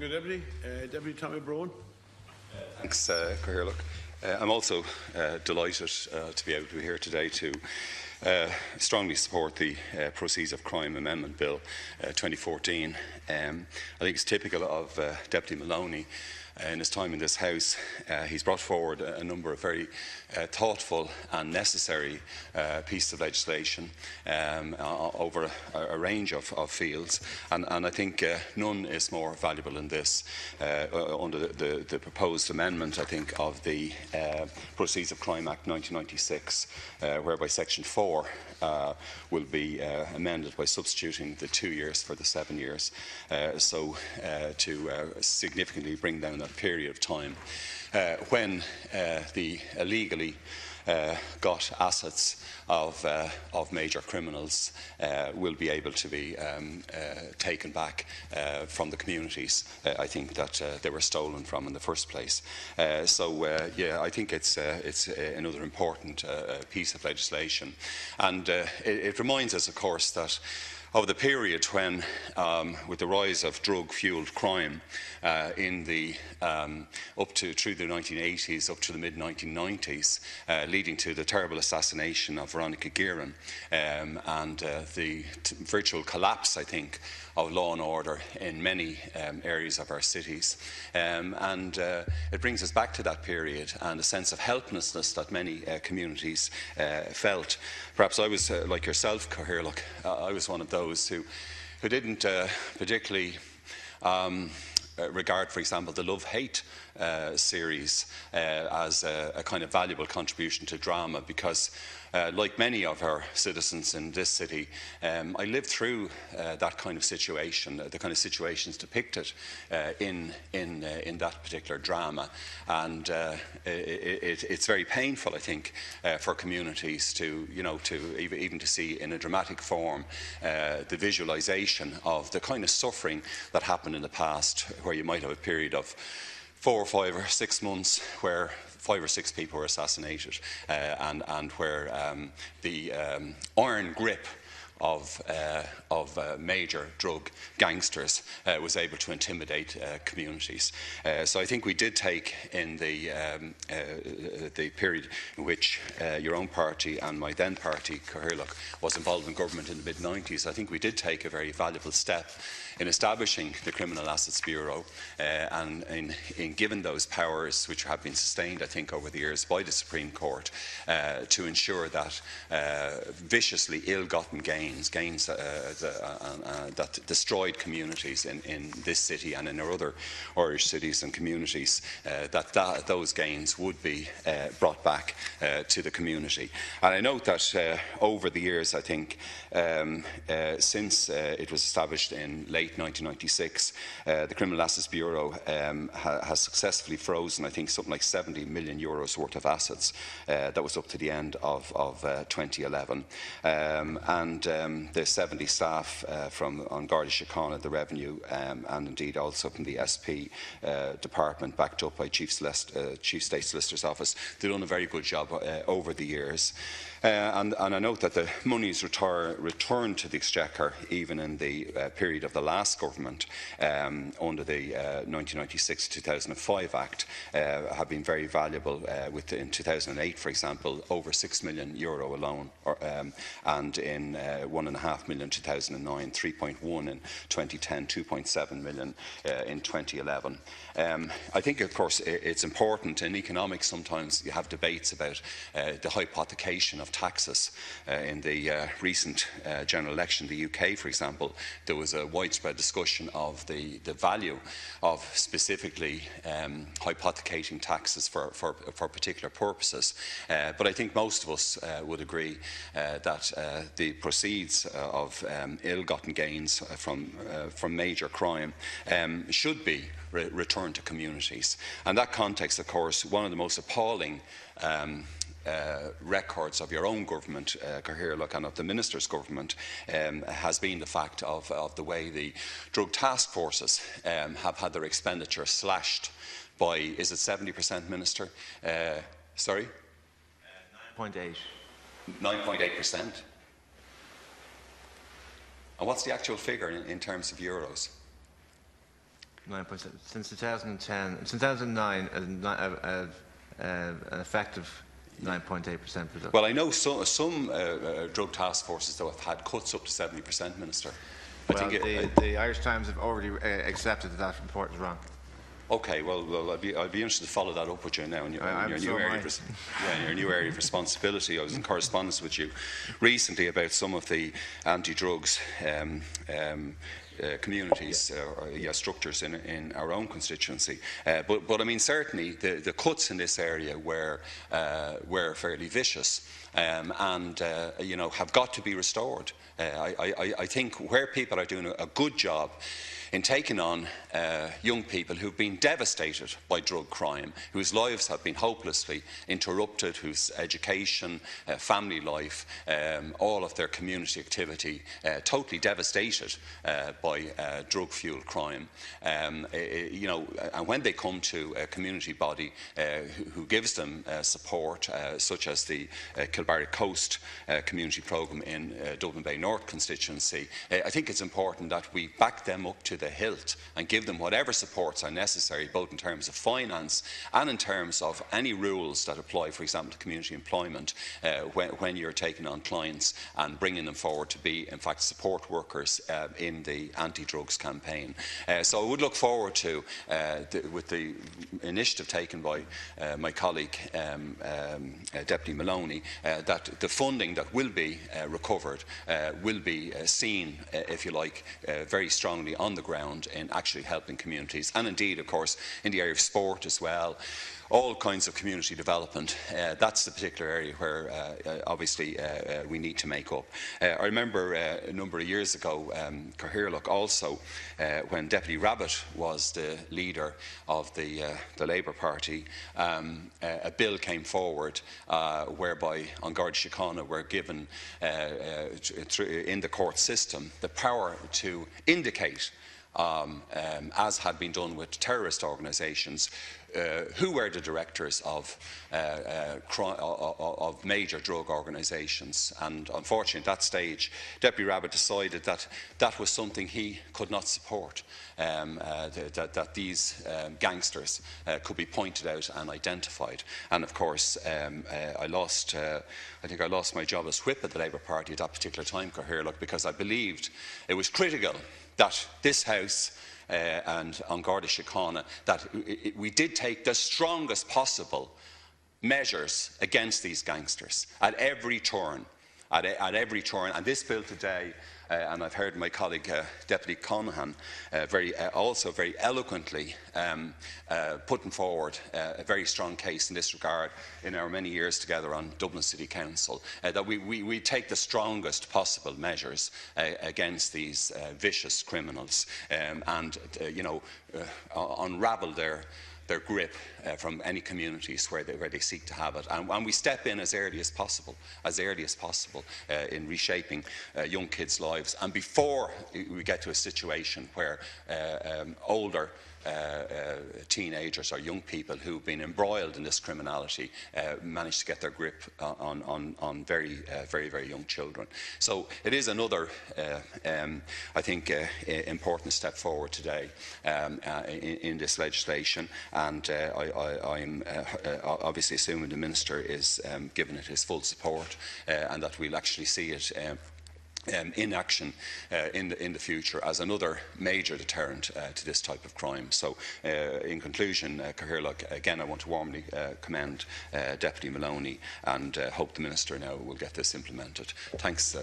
you, Deputy. Deputy Tommy Broughan. Thanks, Cathaoirleach. I'm also delighted to be able to be here today to strongly support the Proceeds of Crime Amendment Bill 2014. I think it's typical of Deputy Maloney. In his time in this House, he's brought forward a number of very thoughtful and necessary pieces of legislation over a range of fields, and I think none is more valuable than this. Under the proposed amendment, I think, of the Proceeds of Crime Act 1996, whereby Section 4 will be amended by substituting the 2 years for the 7 years, to significantly bring down that period of time when the illegally got assets of major criminals will be able to be taken back from the communities I think that they were stolen from in the first place. Yeah, I think it's another important piece of legislation, and it reminds us, of course, that of the period when, with the rise of drug-fuelled crime in the through the 1980s up to the mid-1990s, leading to the terrible assassination of Veronica Guerin and the virtual collapse, I think, of law and order in many areas of our cities. It brings us back to that period and a sense of helplessness that many communities felt. Perhaps I was, like yourself, Cathaoirleach, I was one of those who didn't particularly regard, for example, the Love-Hate series as a kind of valuable contribution to drama, because like many of our citizens in this city, I lived through that kind of situation, the kind of situations depicted in that particular drama, and it's very painful, I think, for communities to, even to see in a dramatic form the visualisation of the kind of suffering that happened in the past, where you might have a period of 4 or 5 or 6 months where 5 or 6 people were assassinated, and where the iron grip of major drug gangsters was able to intimidate communities. So I think we did take, in the period in which your own party and my then party, Cathaoirleach, was involved in government in the mid-90s, I think we did take a very valuable step in establishing the Criminal Assets Bureau, and in giving those powers, which have been sustained, I think, over the years by the Supreme Court, to ensure that viciously ill-gotten gains that destroyed communities in this city and in our other Irish cities and communities, that those gains would be brought back to the community. And I note that over the years, I think, since it was established in late 1996, the Criminal Assets Bureau has successfully frozen, I think, something like €70 million worth of assets. That was up to the end of 2011. The 70 staff from on Garda Síochána, the Revenue, and indeed also from the SP department, backed up by Chief State Solicitor's Office, they've done a very good job over the years. And I note that the monies returned to the Exchequer, even in the period of the last government, under the 1996-2005 Act, have been very valuable. In 2008, for example, over €6 million alone, and in €1.5 million in 2009, 3.1 in 2010, 2.7 million in 2011. I think, of course, it's important in economics. Sometimes you have debates about the hypothecation of taxes. In the recent general election in the UK, for example, there was a widespread discussion of the value of specifically hypothecating taxes for particular purposes. But I think most of us would agree that the proceeds of ill-gotten gains from major crime should be returned to communities. And that context, of course, one of the most appalling records of your own government, Cathaoirleach, and of the Minister's government, has been the fact of the way the drug task forces have had their expenditure slashed by, is it 70%, Minister? Sorry? 9.8. 9.8%. And what's the actual figure in terms of euros? 9.7. Since 2010, since 2009, an effective 9.8% reduction. Well, I know some drug task forces, though, have had cuts up to 70%, Minister. Well, the Irish Times have already accepted that that report is wrong. Okay, well, I'd be interested to follow that up with you now in your new area of responsibility. I was in correspondence with you recently about some of the anti-drugs communities or structures in our own constituency. But I mean, certainly the cuts in this area were fairly vicious. And you know, have got to be restored. I think where people are doing a good job in taking on young people who've been devastated by drug crime, whose lives have been hopelessly interrupted, whose education, family life, all of their community activity totally devastated by drug-fueled crime. You know, and when they come to a community body who gives them support, such as the Kilbarrack Coast Community Programme in Dublin Bay North constituency, I think it's important that we back them up to the hilt and give them whatever supports are necessary, both in terms of finance and in terms of any rules that apply, for example, to community employment, when you're taking on clients and bringing them forward to be, in fact, support workers in the anti-drugs campaign. So I would look forward to, with the initiative taken by my colleague, Deputy Maloney, that the funding that will be recovered will be seen, if you like, very strongly on the ground in actually helping communities, and indeed, of course, in the area of sport as well. All kinds of community development. That's the particular area where obviously we need to make up. I remember a number of years ago, Cathaoirleach also, when Deputy Rabbitte was the leader of the Labour Party, a bill came forward whereby An Garda Síochána were given in the court system the power to indicate, as had been done with terrorist organisations, who were the directors of major drug organisations. And unfortunately, at that stage, Deputy Rabbitte decided that that was something he could not support, that these gangsters could be pointed out and identified. And of course, I think I lost my job as whip at the Labour Party at that particular time, Cathaoirleach, because I believed it was critical that this House and An Garda Síochána, that we did take the strongest possible measures against these gangsters at every turn. At every turn. And this bill today, and I've heard my colleague Deputy Conahan also very eloquently putting forward a very strong case in this regard in our many years together on Dublin City Council, that we take the strongest possible measures against these vicious criminals, and you know, unravel their grip from any communities where they seek to have it, and we step in as early as possible in reshaping young kids' lives, and before we get to a situation where older teenagers or young people who've been embroiled in this criminality manage to get their grip on very young children. So it is another, I think, important step forward today in this legislation, and I'm obviously assuming the Minister is giving it his full support, and that we'll actually see it in action in the future as another major deterrent to this type of crime. So in conclusion, Cathaoirleach, again I want to warmly commend Deputy Maloney, and hope the Minister now will get this implemented. Thanks.